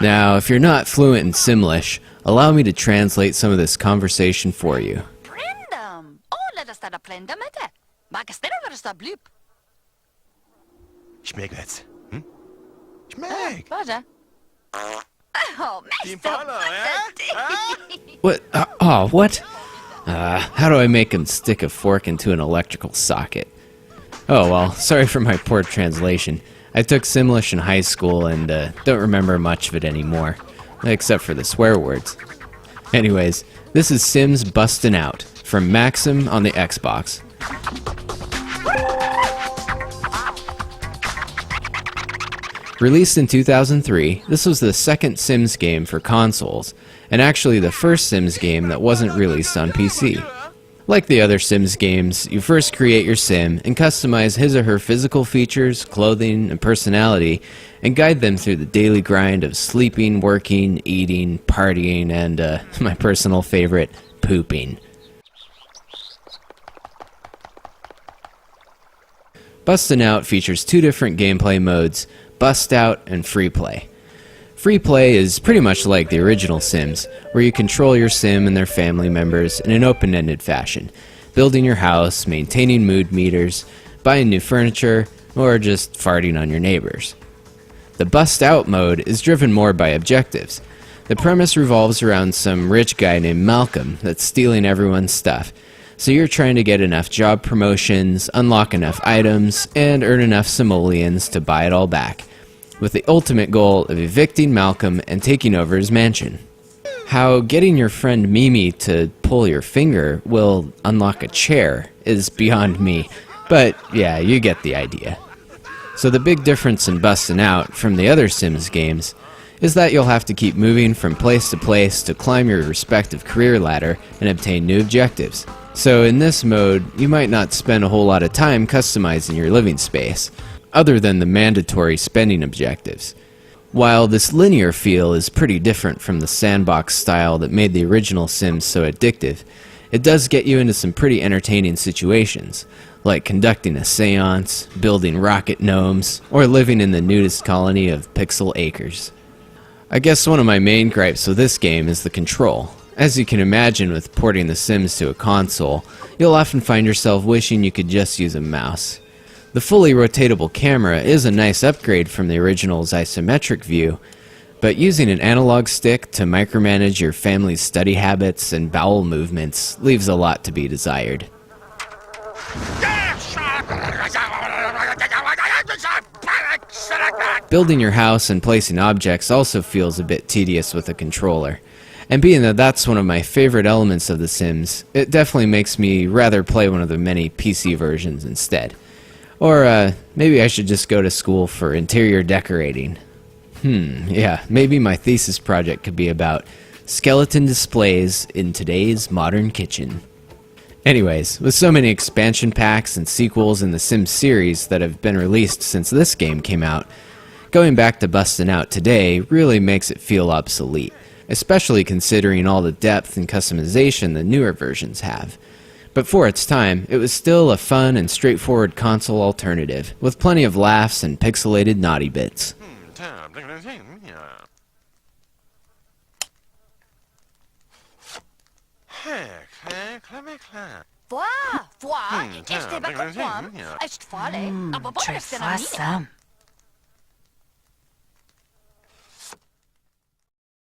Now, if you're not fluent in Simlish, allow me to translate some of this conversation for you. Schmeckt jetzt? Hm? Schmeckt! What? What? How do I make him stick a fork into an electrical socket? Oh, well, sorry for my poor translation. I took Simlish in high school and don't remember much of it anymore, except for the swear words. Anyways, this is Sims Bustin' Out from Maxim on the Xbox. Released in 2003, this was the second Sims game for consoles, and actually the first Sims game that wasn't released on PC. Like the other Sims games, you first create your Sim and customize his or her physical features, clothing, and personality, and guide them through the daily grind of sleeping, working, eating, partying, and, my personal favorite, pooping. Bustin' Out features two different gameplay modes, Bust Out and Free Play. Free Play is pretty much like the original Sims, where you control your Sim and their family members in an open-ended fashion, building your house, maintaining mood meters, buying new furniture, or just farting on your neighbors. The Bust Out mode is driven more by objectives. The premise revolves around some rich guy named Malcolm that's stealing everyone's stuff, so you're trying to get enough job promotions, unlock enough items, and earn enough simoleons to buy it all back, with the ultimate goal of evicting Malcolm and taking over his mansion. How getting your friend Mimi to pull your finger will unlock a chair is beyond me, but yeah, you get the idea. So the big difference in Bustin' Out from the other Sims games is that you'll have to keep moving from place to climb your respective career ladder and obtain new objectives. So in this mode, you might not spend a whole lot of time customizing your living space, other than the mandatory spending objectives. While this linear feel is pretty different from the sandbox style that made the original Sims so addictive, it does get you into some pretty entertaining situations, like conducting a seance, building rocket gnomes, or living in the nudist colony of Pixel Acres. I guess one of my main gripes with this game is the control. As you can imagine with porting The Sims to a console, you'll often find yourself wishing you could just use a mouse. The fully rotatable camera is a nice upgrade from the original's isometric view, but using an analog stick to micromanage your family's study habits and bowel movements leaves a lot to be desired. Building your house and placing objects also feels a bit tedious with a controller. And being that that's one of my favorite elements of The Sims, it definitely makes me rather play one of the many PC versions instead. Or maybe I should just go to school for interior decorating. Yeah, maybe my thesis project could be about skeleton displays in today's modern kitchen. Anyways, with so many expansion packs and sequels in the Sims series that have been released since this game came out, going back to Bustin' Out today really makes it feel obsolete, especially considering all the depth and customization the newer versions have. But for its time, it was still a fun and straightforward console alternative, with plenty of laughs and pixelated naughty bits. Tu fais ça?